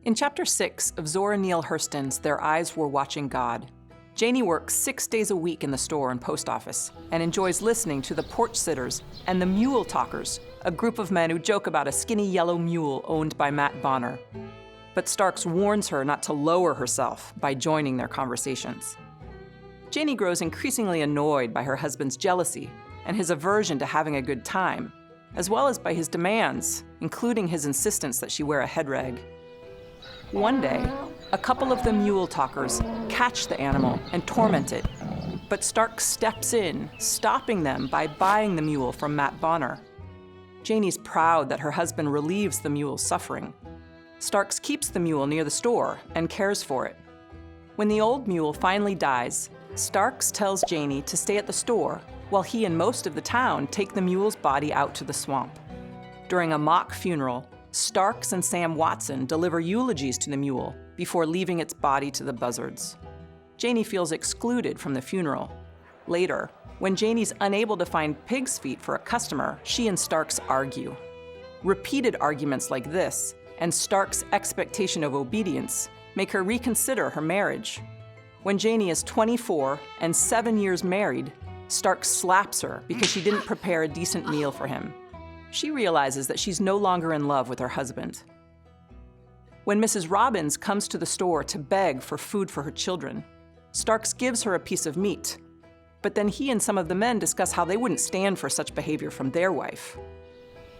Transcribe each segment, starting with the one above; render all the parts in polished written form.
In Chapter 6 of Zora Neale Hurston's Their Eyes Were Watching God, Janie works 6 days a week in the store and post office and enjoys listening to the porch sitters and the mule talkers, a group of men who joke about a skinny yellow mule owned by Matt Bonner. But Starks warns her not to lower herself by joining their conversations. Janie grows increasingly annoyed by her husband's jealousy and his aversion to having a good time, as well as by his demands, including his insistence that she wear a head rag. One day, a couple of the mule talkers catch the animal and torment it, but Stark steps in, stopping them by buying the mule from Matt Bonner. Janie's proud that her husband relieves the mule's suffering. Starks keeps the mule near the store and cares for it. When the old mule finally dies, Starks tells Janie to stay at the store while he and most of the town take the mule's body out to the swamp. During a mock funeral, Starks and Sam Watson deliver eulogies to the mule before leaving its body to the buzzards. Janie feels excluded from the funeral. Later, when Janie's unable to find pig's feet for a customer, she and Starks argue. Repeated arguments like this, and Stark's expectation of obedience, make her reconsider her marriage. When Janie is 24 and 7 years married, Stark slaps her because she didn't prepare a decent meal for him. She realizes that she's no longer in love with her husband. When Mrs. Robbins comes to the store to beg for food for her children, Starks gives her a piece of meat, but then he and some of the men discuss how they wouldn't stand for such behavior from their wife.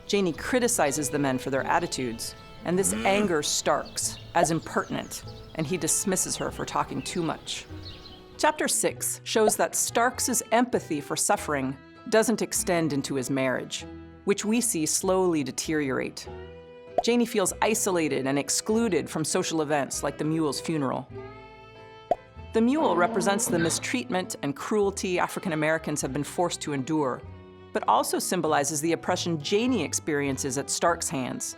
Janie criticizes the men for their attitudes, and this angers Starks as impertinent, and he dismisses her for talking too much. Chapter 6 shows that Starks' empathy for suffering doesn't extend into his marriage, which we see slowly deteriorate. Janie feels isolated and excluded from social events like the mule's funeral. The mule represents the mistreatment and cruelty African Americans have been forced to endure, but also symbolizes the oppression Janie experiences at Stark's hands.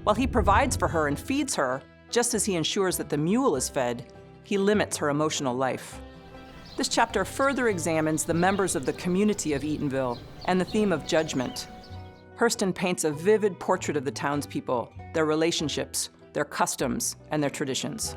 While he provides for her and feeds her, just as he ensures that the mule is fed, he limits her emotional life. This chapter further examines the members of the community of Eatonville and the theme of judgment. Hurston paints a vivid portrait of the townspeople, their relationships, their customs, and their traditions.